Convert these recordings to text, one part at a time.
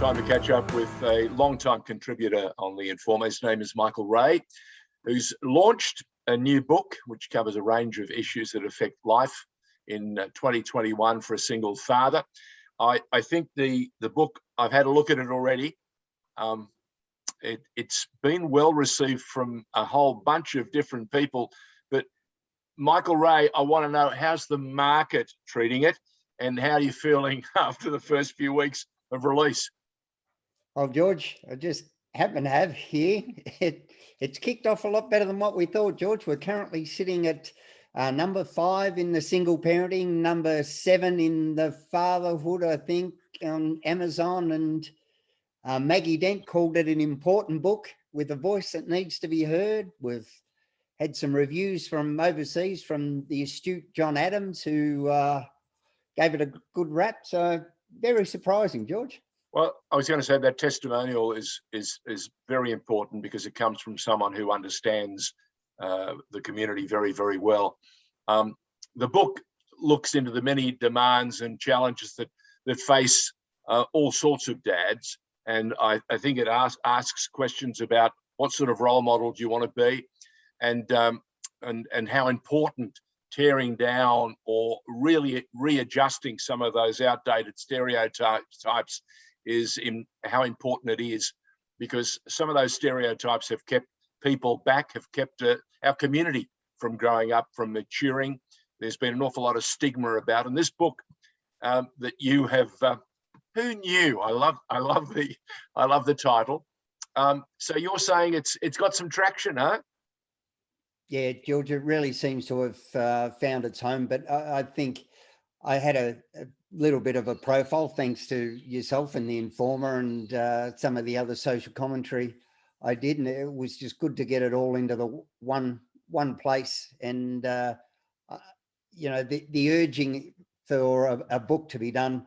Time to catch up with a long-time contributor on The Informer. His name is Michael Ray, who's launched a new book which covers a range of issues that affect life in 2021 for a single father. I think the book, I've had a look at it already. It's been well received from a whole bunch of different people. But Michael Ray, I want to know, how's the market treating it, and how are you feeling after the first few weeks of release? Well, George, I just happen to have here, it's kicked off a lot better than what we thought, George. We're currently sitting at number 5 in the single parenting, number 7 in the fatherhood, I think, on Amazon. And Maggie Dent called it an important book with a voice that needs to be heard. We've had some reviews from overseas from the astute John Adams, who gave it a good rap. So very surprising, George. Well, I was going to say that testimonial is very important because it comes from someone who understands the community very, very well. The book looks into the many demands and challenges that face all sorts of dads, and I think it asks questions about what sort of role model do you want to be, and how important tearing down or really readjusting some of those outdated stereotypes is, in how important it is, because some of those stereotypes have kept people back, have kept our community from growing up, from maturing. There's been an awful lot of stigma about, and this book that you have, who knew? I love the title. So you're saying it's got some traction, huh? Yeah, George, it really seems to have found its home. But I think I had a little bit of a profile thanks to yourself and The Informer and some of the other social commentary I did, and it was just good to get it all into the one place. And you know, the urging for a book to be done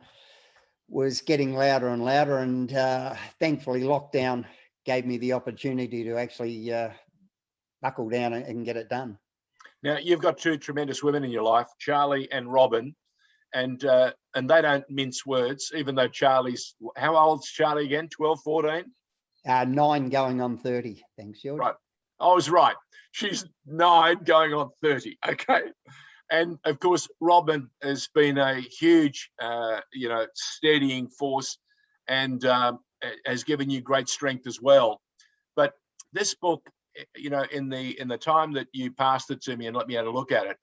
was getting louder and louder, and thankfully lockdown gave me the opportunity to actually buckle down and get it done. Now, you've got 2 tremendous women in your life, Charlie and Robin, and they don't mince words, even though Charlie's, how old's Charlie again? 12, 14? 9 going on 30. Thanks, George. Right. I was right. She's 9 going on 30. Okay. And of course, Robin has been a huge, steadying force, and has given you great strength as well. But this book, you know, in the time that you passed it to me and let me have a look at it,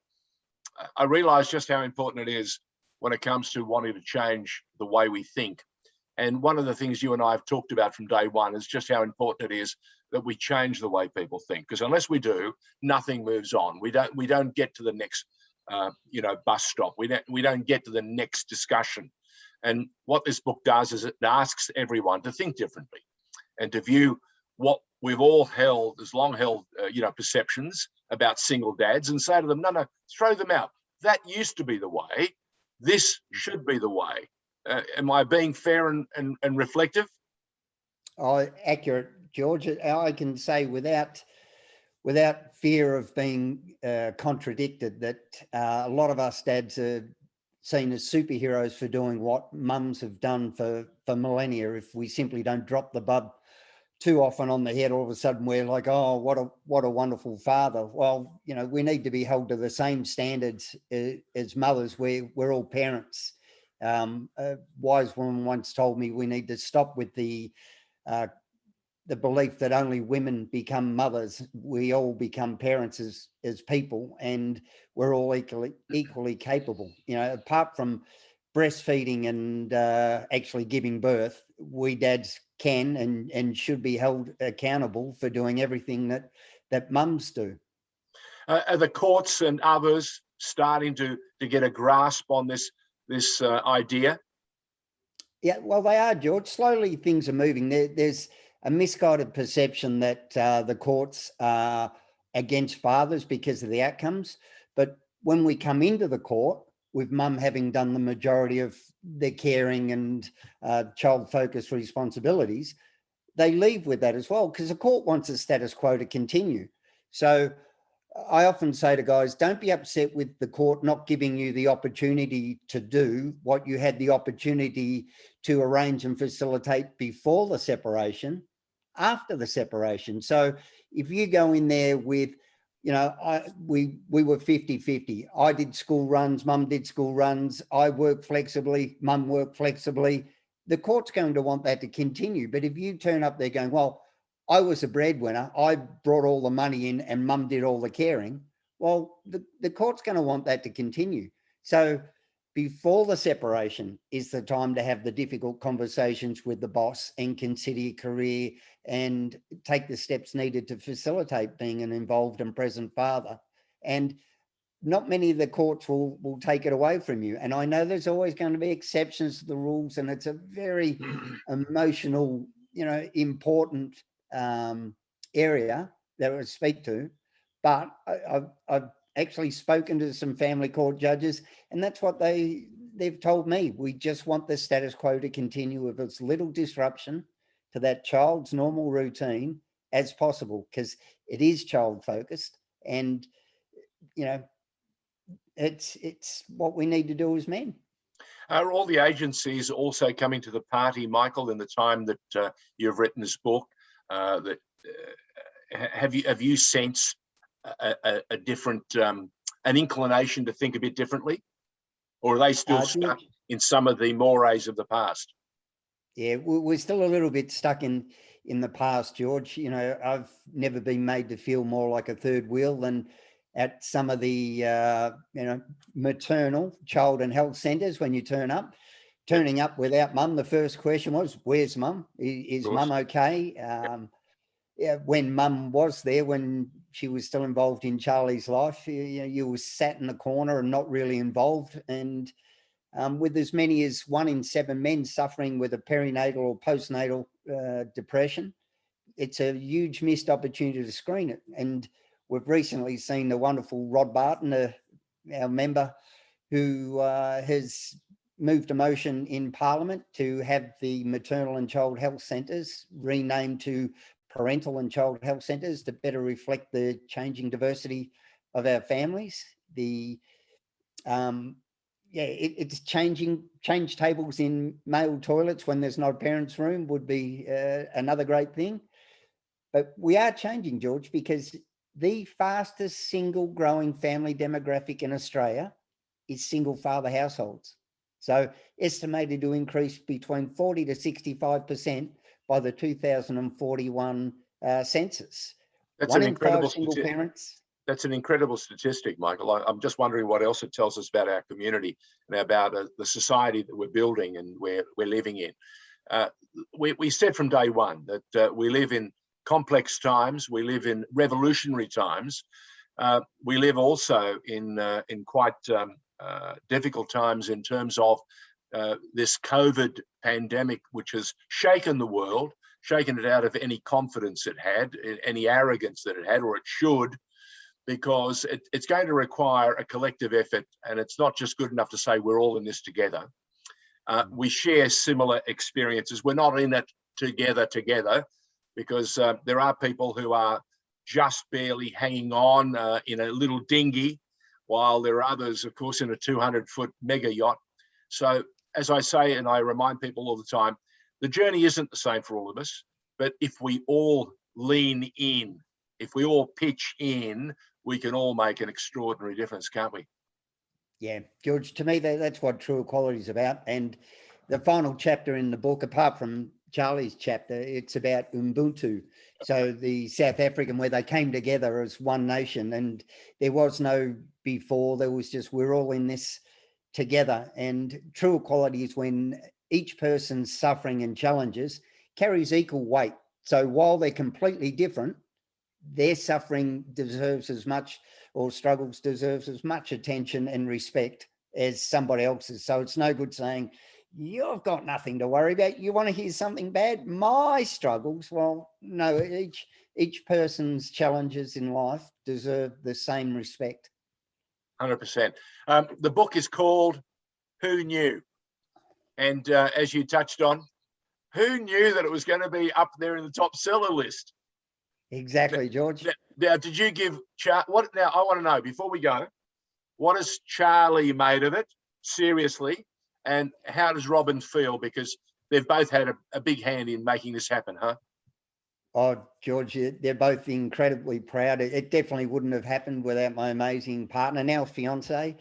I realized just how important it is when it comes to wanting to change the way we think. And one of the things you and I have talked about from day one is just how important it is that we change the way people think, because unless we do, nothing moves on. We don't get to the next bus stop. We don't get to the next discussion. And what this book does is it asks everyone to think differently and to view what we've all long held perceptions about single dads, and say to them, no, throw them out. That used to be the way. This should be the way. Am I being fair and reflective? Oh, accurate, George. I can say without fear of being contradicted that a lot of us dads are seen as superheroes for doing what mums have done for millennia. If we simply don't drop the bub too often on the head, all of a sudden we're like, oh, what a wonderful father. Well, you know, we need to be held to the same standards as mothers. We're all parents. A wise woman once told me we need to stop with the belief that only women become mothers. We all become parents as people, and we're all equally capable. You know, apart from breastfeeding and actually giving birth, we dads can and should be held accountable for doing everything that mums do. Are the courts and others starting to get a grasp on this idea? Yeah, well, they are, George. Slowly things are moving. There's a misguided perception that the courts are against fathers because of the outcomes. But when we come into the court, with mum having done the majority of their caring and child-focused responsibilities, they leave with that as well, because the court wants the status quo to continue. So I often say to guys, don't be upset with the court not giving you the opportunity to do what you had the opportunity to arrange and facilitate before the separation, after the separation. So if you go in there with, you know, we were 50-50. I did school runs, mum did school runs. I work flexibly, mum worked flexibly. The court's going to want that to continue. But if you turn up there going, well, I was a breadwinner, I brought all the money in and mum did all the caring, well, the court's going to want that to continue. So before the separation is the time to have the difficult conversations with the boss and consider your career and take the steps needed to facilitate being an involved and present father. And not many of the courts will take it away from you. And I know there's always going to be exceptions to the rules, and it's a very emotional, you know, important area that I speak to. But I've actually spoken to some family court judges, and that's what they've told me. We just want the status quo to continue with as little disruption to that child's normal routine as possible, because it is child focused, and you know, it's what we need to do as men. Are all the agencies also coming to the party, Michael, in the time that you've written this book? Have you sensed a different, an inclination to think a bit differently, or are they still stuck in some of the mores of the past? Yeah, we're still a little bit stuck in the past, George. You know, I've never been made to feel more like a third wheel than at some of the, you know, maternal child and health centres when you turning up without mum. The first question was, where's mum? Is mum okay? Yeah, when mum was there, when she was still involved in Charlie's life, you were sat in the corner and not really involved. And with as many as 1 in 7 men suffering with a perinatal or postnatal depression, it's a huge missed opportunity to screen it. And we've recently seen the wonderful Rod Barton, our member, who has moved a motion in Parliament to have the maternal and child health centres renamed to parental and child health centres to better reflect the changing diversity of our families. It's change tables in male toilets when there's not a parent's room would be another great thing. But we are changing, George, because the fastest single growing family demographic in Australia is single father households. So estimated to increase between 40 to 65% by the 2041 census. That's 1 an in 5 incredible single parents. That's an incredible statistic, Michael. I'm just wondering what else it tells us about our community and about the society that we're building and we're living in. We said from day one that we live in complex times. We live in revolutionary times. We live also in quite difficult times in terms of this COVID pandemic, which has shaken the world, shaken it out of any confidence it had, any arrogance that it had, or it should, because it's going to require a collective effort, and it's not just good enough to say we're all in this together. We share similar experiences. We're not in it together, because there are people who are just barely hanging on in a little dinghy, while there are others, of course, in a 200-foot mega yacht. So, as I say, and I remind people all the time, the journey isn't the same for all of us, but if we all lean in, if we all pitch in, we can all make an extraordinary difference, can't we? Yeah, George, to me, that's what true equality is about. And the final chapter in the book, apart from Charlie's chapter, it's about Ubuntu. So the South African, where they came together as one nation, and there was no before, there was just, we're all in this together. And true equality is when each person's suffering and challenges carries equal weight. So while they're completely different, their suffering deserves as much, or struggles deserves as much attention and respect as somebody else's. So it's no good saying, you've got nothing to worry about. You want to hear something bad? My struggles. Well, no, each person's challenges in life deserve the same respect. 100%. The book is called Who Knew? And as you touched on, who knew that it was going to be up there in the top seller list? Exactly, George. Now, did you give what? Now, I want to know before we go, what has Charlie made of it? Seriously, and how does Robin feel? Because they've both had a big hand in making this happen, huh? Oh, George, they're both incredibly proud. It definitely wouldn't have happened without my amazing partner, now fiance,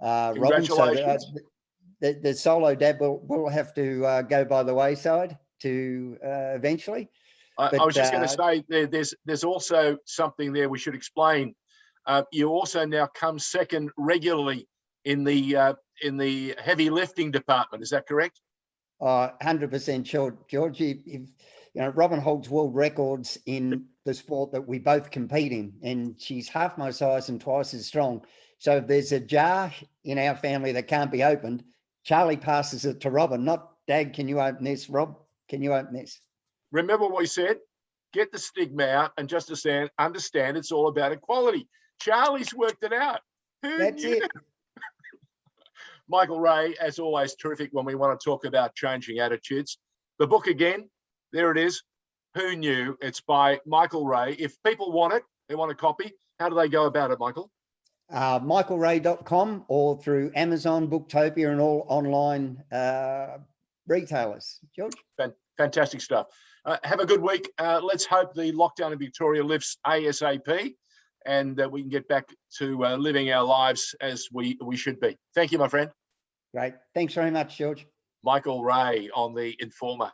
Robin. So Congratulations. the solo dad will have to go by the wayside to eventually. I was just going to say there's also something there we should explain. You also now come second regularly in the heavy lifting department. Is that correct? 100% sure, George. Robin holds world records in the sport that we both compete in, and she's half my size and twice as strong. So if there's a jar in our family that can't be opened, Charlie passes it to Robin. Not, Dad, can you open this? Rob, can you open this? Remember what we said? Get the stigma out and just understand it's all about equality. Charlie's worked it out. That's it. Michael Ray, as always, terrific when we want to talk about changing attitudes. The book again, there it is. Who Knew? It's by Michael Ray. If people want it, they want a copy, how do they go about it, Michael? michaelray.com or through Amazon, Booktopia, and all online retailers. George? Fantastic stuff. Have a good week. Let's hope the lockdown in Victoria lifts ASAP and that we can get back to living our lives as we should be. Thank you, my friend. Great. Thanks very much, George. Michael Ray on The Informer.